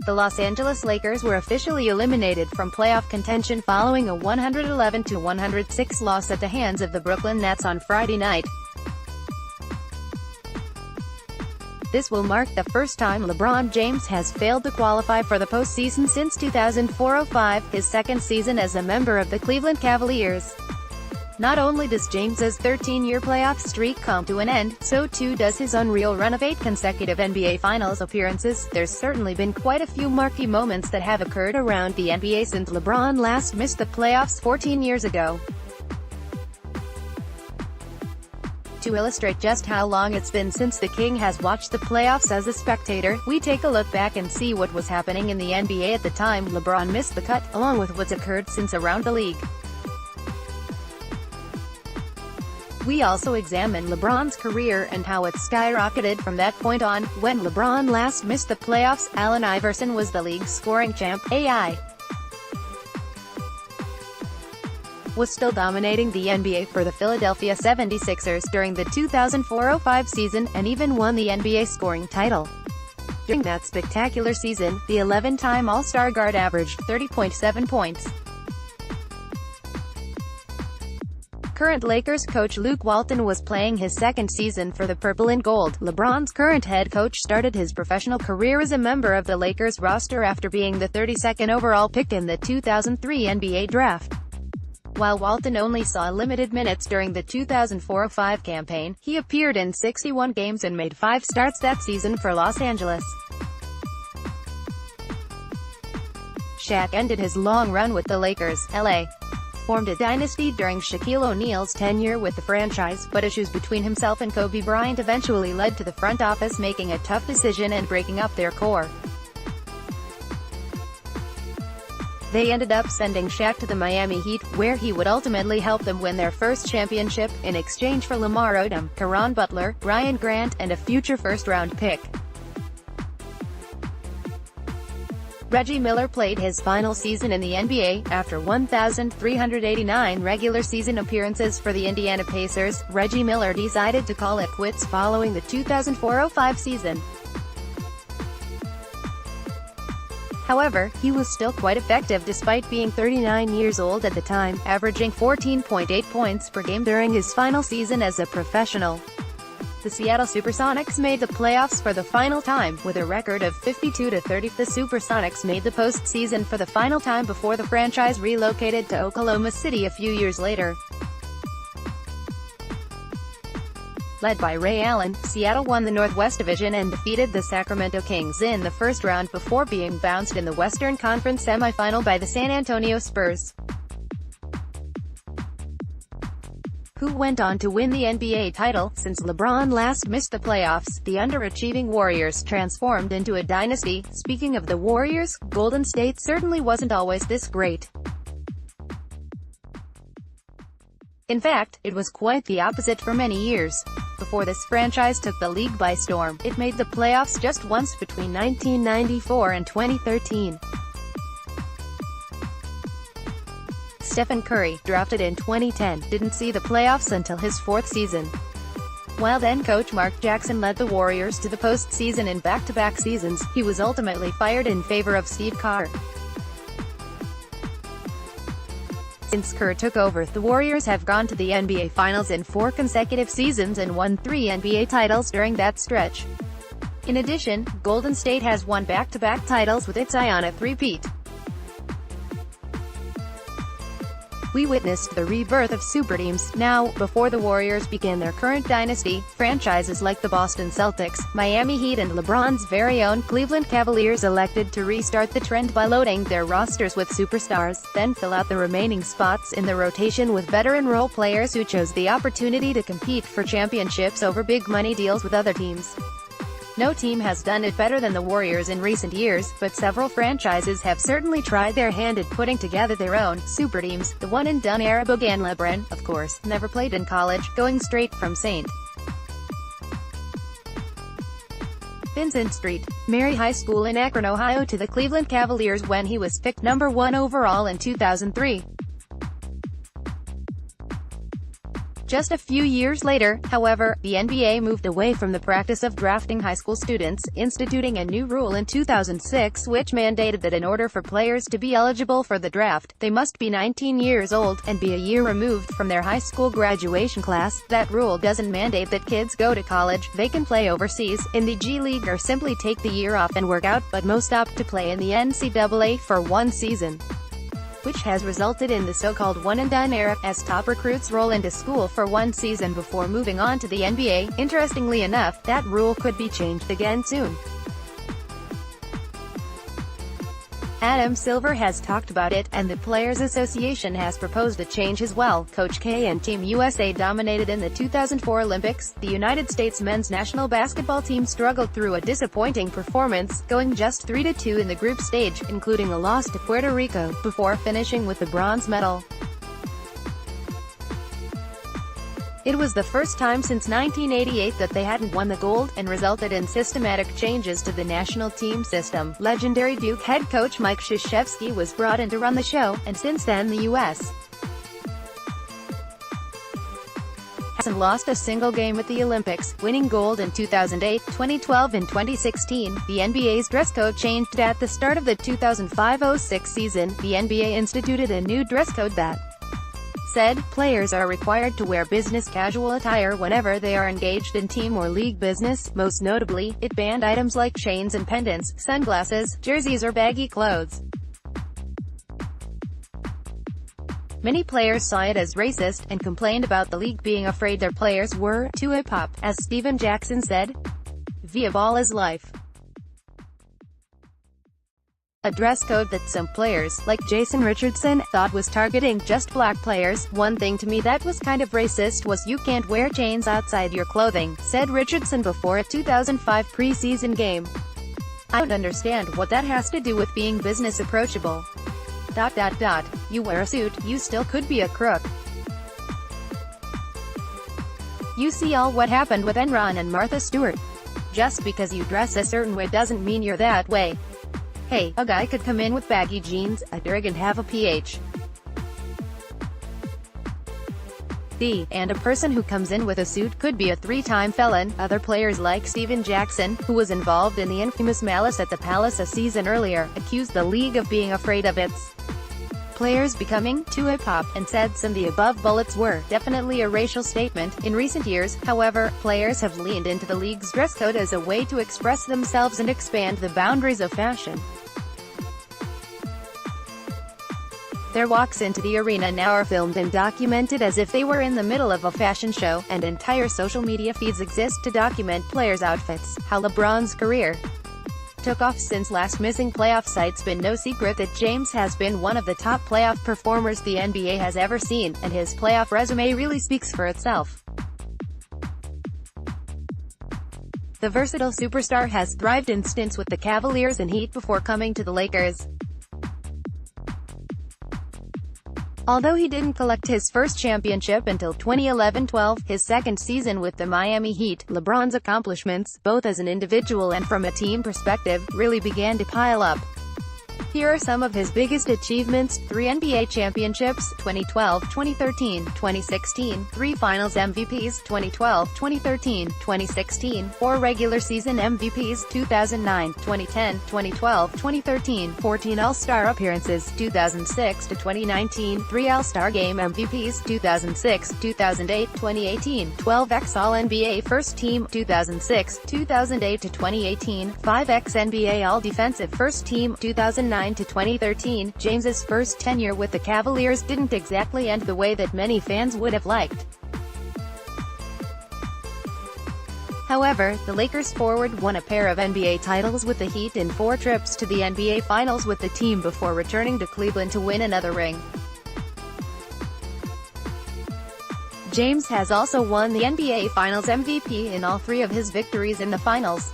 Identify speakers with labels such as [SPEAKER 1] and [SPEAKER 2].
[SPEAKER 1] The Los Angeles Lakers were officially eliminated from playoff contention following a 111-106 loss at the hands of the Brooklyn Nets on Friday night. This will mark the first time LeBron James has failed to qualify for the postseason since 2004-05, his second season as a member of the Cleveland Cavaliers. Not only does James's 13-year playoff streak come to an end, so too does his unreal run of 8 consecutive NBA Finals appearances. There's certainly been quite a few marquee moments that have occurred around the NBA since LeBron last missed the playoffs 14 years ago. To illustrate just how long it's been since the King has watched the playoffs as a spectator, we take a look back and see what was happening in the NBA at the time LeBron missed the cut, along with what's occurred since around the league. We also examine LeBron's career and how it skyrocketed from that point on. When LeBron last missed the playoffs, Allen Iverson was the league's scoring champ. AI was still dominating the NBA for the Philadelphia 76ers during the 2004-05 season, and even won the NBA scoring title. During that spectacular season, the 11-time All-Star guard averaged 30.7 points. Current Lakers coach Luke Walton was playing his second season for the Purple and Gold. LeBron's current head coach started his professional career as a member of the Lakers roster after being the 32nd overall pick in the 2003 NBA Draft. While Walton only saw limited minutes during the 2004-05 campaign, he appeared in 61 games and made 5 starts that season for Los Angeles. Shaq ended his long run with the Lakers. LA formed a dynasty during Shaquille O'Neal's tenure with the franchise, but issues between himself and Kobe Bryant eventually led to the front office making a tough decision and breaking up their core. They ended up sending Shaq to the Miami Heat, where he would ultimately help them win their first championship, in exchange for Lamar Odom, Caron Butler, Ryan Grant, and a future first-round pick. Reggie Miller played his final season in the NBA. After 1,389 regular season appearances for the Indiana Pacers, Reggie Miller decided to call it quits following the 2004-05 season. However, he was still quite effective despite being 39 years old at the time, averaging 14.8 points per game during his final season as a professional. The Seattle Supersonics made the playoffs for the final time, with a record of 52-30. The Supersonics made the postseason for the final time before the franchise relocated to Oklahoma City a few years later. Led by Ray Allen, Seattle won the Northwest Division and defeated the Sacramento Kings in the first round before being bounced in the Western Conference semifinal by the San Antonio Spurs, who went on to win the NBA title. Since LeBron last missed the playoffs, the underachieving Warriors transformed into a dynasty. Speaking of the Warriors, Golden State certainly wasn't always this great. In fact, it was quite the opposite for many years. Before this franchise took the league by storm, it made the playoffs just once between 1994 and 2013. Stephen Curry, drafted in 2010, didn't see the playoffs until his 4th season. While then-coach Mark Jackson led the Warriors to the postseason in back-to-back seasons, he was ultimately fired in favor of Steve Kerr. Since Kerr took over, the Warriors have gone to the NBA Finals in 4 consecutive seasons and won 3 NBA titles during that stretch. In addition, Golden State has won back-to-back titles with its eye on a three-peat. We witnessed the rebirth of super teams. Now, before the Warriors began their current dynasty, franchises like the Boston Celtics, Miami Heat and LeBron's very own Cleveland Cavaliers elected to restart the trend by loading their rosters with superstars, then fill out the remaining spots in the rotation with veteran role players who chose the opportunity to compete for championships over big money deals with other teams. No team has done it better than the Warriors in recent years, but several franchises have certainly tried their hand at putting together their own super teams. The one-and-done era began. LeBron, of course, never played in college, going straight from St. Vincent Street, Mary High School in Akron, Ohio to the Cleveland Cavaliers when he was picked number 1 overall in 2003. Just a few years later, however, the NBA moved away from the practice of drafting high school students, instituting a new rule in 2006 which mandated that in order for players to be eligible for the draft, they must be 19 years old, and be a year removed from their high school graduation class. That rule doesn't mandate that kids go to college, they can play overseas, in the G League or simply take the year off and work out, but most opt to play in the NCAA for one season, which has resulted in the so-called one-and-done era, as top recruits roll into school for one season before moving on to the NBA. Interestingly enough, that rule could be changed again soon. Adam Silver has talked about it, and the Players Association has proposed a change as well. Coach K and Team USA dominated in the 2004 Olympics. The United States men's national basketball team struggled through a disappointing performance, going just 3-2 in the group stage, including a loss to Puerto Rico, before finishing with the bronze medal. It was the first time since 1988 that they hadn't won the gold, and resulted in systematic changes to the national team system. Legendary Duke head coach Mike Krzyzewski was brought in to run the show, and since then the U.S. hasn't lost a single game at the Olympics, winning gold in 2008, 2012 and 2016. The NBA's dress code changed at the start of the 2005-06 season. The NBA instituted a new dress code that said, players are required to wear business casual attire whenever they are engaged in team or league business. Most notably, it banned items like chains and pendants, sunglasses, jerseys or baggy clothes. Many players saw it as racist, and complained about the league being afraid their players were too hip-hop. As Stephen Jackson said, "Via ball is life." A dress code that some players, like Jason Richardson, thought was targeting just black players. "One thing to me that was kind of racist was you can't wear chains outside your clothing," said Richardson before a 2005 preseason game. "I don't understand what that has to do with being business approachable. ... You wear a suit, you still could be a crook. You see all what happened with Enron and Martha Stewart. Just because you dress a certain way doesn't mean you're that way. Hey, a guy could come in with baggy jeans, a drag and have a PhD, and a person who comes in with a suit could be a three-time felon." Other players like Stephen Jackson, who was involved in the infamous Malice at the Palace a season earlier, accused the league of being afraid of its players becoming too hip-hop, and said some of the above bullets were definitely a racial statement. In recent years, however, players have leaned into the league's dress code as a way to express themselves and expand the boundaries of fashion. Their walks into the arena now are filmed and documented as if they were in the middle of a fashion show, and entire social media feeds exist to document players' outfits. How LeBron's career took off since last missing playoffs. It's been no secret that James has been one of the top playoff performers the NBA has ever seen, and his playoff resume really speaks for itself. The versatile superstar has thrived in stints with the Cavaliers and Heat before coming to the Lakers. Although he didn't collect his first championship until 2011-12, his second season with the Miami Heat, LeBron's accomplishments, both as an individual and from a team perspective, really began to pile up. Here are some of his biggest achievements: 3 NBA championships, 2012, 2013, 2016, 3 Finals MVPs, 2012, 2013, 2016, 4 regular season MVPs, 2009, 2010, 2012, 2013, 14 All-Star appearances, 2006 to 2019, 3 All-Star Game MVPs, 2006, 2008, 2018, 12 All-NBA First Team, 2006, 2008 to 2018, 5 NBA All-Defensive First Team, 2009 to 2013. James's first tenure with the Cavaliers didn't exactly end the way that many fans would have liked. However, the Lakers forward won a pair of NBA titles with the Heat and 4 trips to the NBA Finals with the team before returning to Cleveland to win another ring. James has also won the NBA Finals MVP in all 3 of his victories in the finals.